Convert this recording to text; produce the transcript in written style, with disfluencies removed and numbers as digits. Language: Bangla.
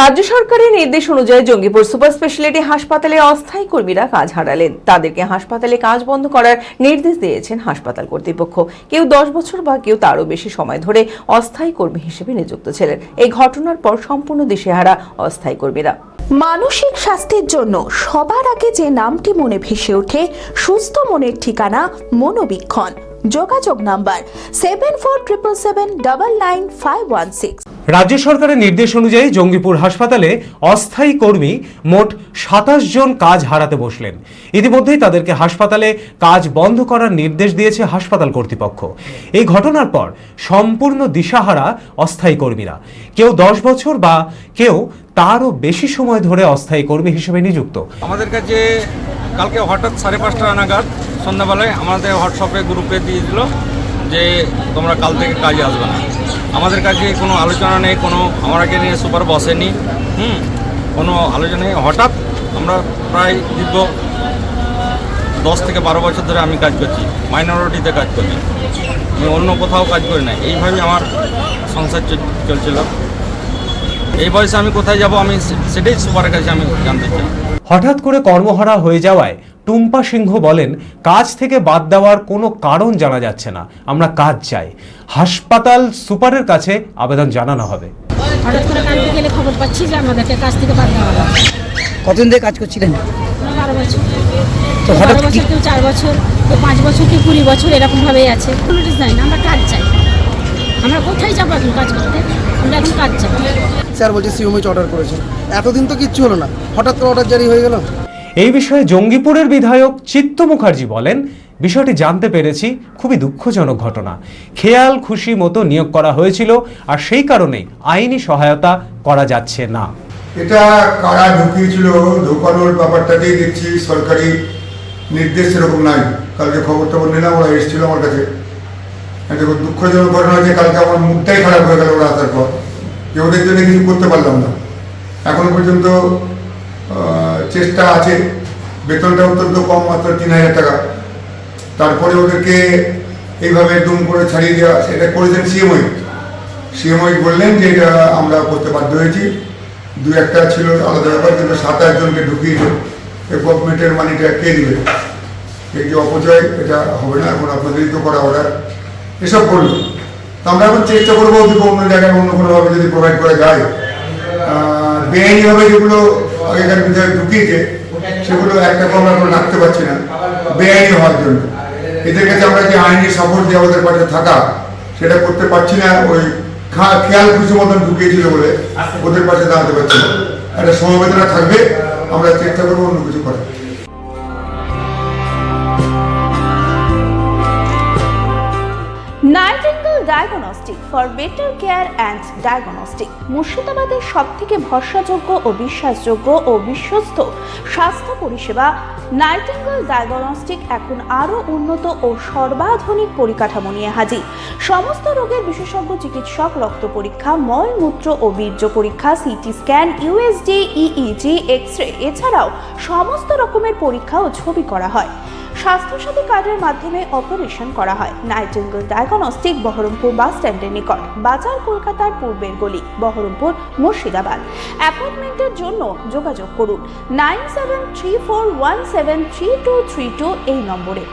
রাজ্য সরকারের নির্দেশ অনুযায়ী জঙ্গিপুর সুপার স্পেশালিটি হাসপাতালে অস্থায়ী কর্মীরা কাজ হারালেন। তাদেরকে হাসপাতালে কাজ বন্ধ করার নির্দেশ দিয়েছেন হাসপাতাল কর্তৃপক্ষ। কেউ 10 বছর বা কেউ তারও বেশি সময় ধরে অস্থায়ী কর্মী হিসেবে নিযুক্ত ছিলেন। এই ঘটনার পর সম্পূর্ণ দিশেহারা অস্থায়ী কর্মীরা। মানসিক স্বাস্থ্যের জন্য সবার আগে যে নামটি মনে ভেসে ওঠে, সুস্থ মনের ঠিকানা মনোবীক্ষণ। যোগাযোগ নাম্বার 7477799516। রাজ্য সরকারের নির্দেশ অনুযায়ী জঙ্গিপুর হাসপাতালে অস্থায়ী কর্মী মোট 27 জন কাজ হারাতে বসলেন। ইতিমধ্যেই তাদেরকে হাসপাতালে কাজ বন্ধ করার নির্দেশ দিয়েছে হাসপাতাল কর্তৃপক্ষ। এই ঘটনার পর সম্পূর্ণ দিশাহারা অস্থায়ী কর্মীরা। কেউ 10 বছর বা কেউ তারও বেশি সময় ধরে অস্থায়ী কর্মী হিসেবে নিযুক্ত। আমাদের কাছে কালকে হঠাৎ 5:30 নাগাদ সন্ধ্যাবেলায় আমাদের হোয়াটসঅ্যাপে গ্রুপে দিয়ে দিল যে তোমরা কাল থেকে কাজে আসবে না। আমাদের কাছে কোনো আলোচনা নেই, কোনো আমাকে নিয়ে সুপার বসেনি, কোনো আলোচনা নেই। হঠাৎ আমরা প্রায় দীর্ঘ 10 থেকে 12 বছর ধরে আমি কাজ করছি, মাইনরিটিতে কাজ করি, আমি অন্য কোথাও কাজ করি না। এইভাবেই আমার সংসার চলছিল। এই বয়সে আমি কোথায় যাব, আমি সেটাই সুপারের কাছে আমি জানতে চাই। হঠাৎ করে কর্মহারা হয়ে যাওয়ায় টুম্পা সিংহ বলেন, কাজ থেকে বাদ দেওয়ার কোনো কারণ জানা যাচ্ছে না, আমরা কাজ চাই। হাসপাতাল সুপারের কাছে আবেদন জানানো হবে। হঠাৎ করে কালকে গেলে খবর পাচ্ছি যে আমাদেরকে কাজ থেকে বাদ দেওয়া হবে। কতদিন ধরে কাজ করছিলেন? 12 বছর। তো হঠাৎ 12 বছর, কেউ 4 বছর, কেউ 5 বছর, কেউ 20 বছর, এরকমভাবেই আছে। কোনো ডিজাইন না, আমরা কাজ চাই। আমরা কোথায় যাবো এখন কাজ করতে? আমরা এখন কাজ চাই। স্যার বলছে সিওমএইচ অর্ডার করেছেন, এতদিন তো কিচ্ছু হলো না, হঠাৎ করে অর্ডার জারি হয়ে গেল। এই বিষয়ে জঙ্গিপুরের বিধায়ক চিত্ত মুখার্জি বলেন, বিষয়টি জানতে পেরেছি, খুবই দুঃখজনক ঘটনা। খেয়াল খুশি মতো নিয়োগ করা হয়েছিল, আর সেই কারণেই আইনি সহায়তা করা যাচ্ছে না। এটা কারা ঢুকিয়েছিল, ঢোকানোর ব্যাপারটাতেই দেখছি সরকারি নির্দেশ সেরকম নাই। কালকে খবর টবর নিলাম, ওরা এসেছিল আমার কাছে। এটা খুব দুঃখজনক ঘটনা যে কালকে আমার মুখটাই খারাপ হয়ে গেল ওরা আসার পর, যে ওদের জন্য কিছু করতে পারলাম না। এখনো পর্যন্ত চেষ্টা আছে, বেতনটা অত্যন্ত কম, মাত্র 3000 টাকা। তারপরে ওদেরকে এইভাবে দুম করে ছাড়িয়ে দেওয়া, সেটা করেছেন সিএমওই বললেন যে এটা আমরা করতে বাধ্য হয়েছি। 2-1টা ছিল আলাদা ব্যাপার, কিন্তু 7-8 জনকে ঢুকিয়েছে। এই গভর্নমেন্টের মানিটা কে দিবে? এই যে অপচয়, এটা হবে না। এখন আপনাদেরই তো করা অর্ডার, এসব করলো। তো আমরা এখন চেষ্টা করবো অন্য জায়গায় অন্য কোনোভাবে যদি প্রোভাইড করা যায়। বেআইনিভাবে যেগুলো আগেকার বিধায়ক ঢুকিয়েছে সেগুলো একটা আমরা এখন রাখতে পারছি না বেআইনি হওয়ার জন্য। এদের কাছে আমরা যে আইনি সাপোর্ট দিয়ে আমাদের পাশে থাকা, সেটা করতে পারছি না। ওই খেয়াল খুশি মতন ঢুকিয়েছিল বলে ওদের পাশে দাঁড়াতে পারছি না। একটা সমবেদনা থাকবে, আমরা চেষ্টা করবো অন্য কিছু করার। Nightingale diagnostic for better care and diagnostic মুর্শিদাবাদের সবথেকে ভরসাযোগ্য ও বিশ্বাসযোগ্য ও বিশ্বস্ত স্বাস্থ্য পরিষেবা নাইটিঙ্গেল ডায়াগনস্টিক এখন আরও উন্নত ও সর্বাধুনিক পরিকাঠামো নিয়ে হাজির। সমস্ত রোগের বিশেষজ্ঞ চিকিৎসক, রক্ত পরীক্ষা, মল মূত্র ও বীর্য পরীক্ষা, CT scan, USG, EEG, X-ray, এছাড়াও সমস্ত রকমের পরীক্ষা ও ছবি করা হয়। স্বাস্থ্যসাথী কার্ডের মাধ্যমে অপারেশন করা হয়। নাইটিঙ্গেল ডায়াগনস্টিক বহরমপুর বাস স্ট্যান্ডের নিকট, বাজার, কলকাতার পূর্বের গলি, বহরমপুর, মুর্শিদাবাদ। অ্যাপয়েন্টমেন্টের জন্য যোগাযোগ করুন 9734173232 এই নম্বরে।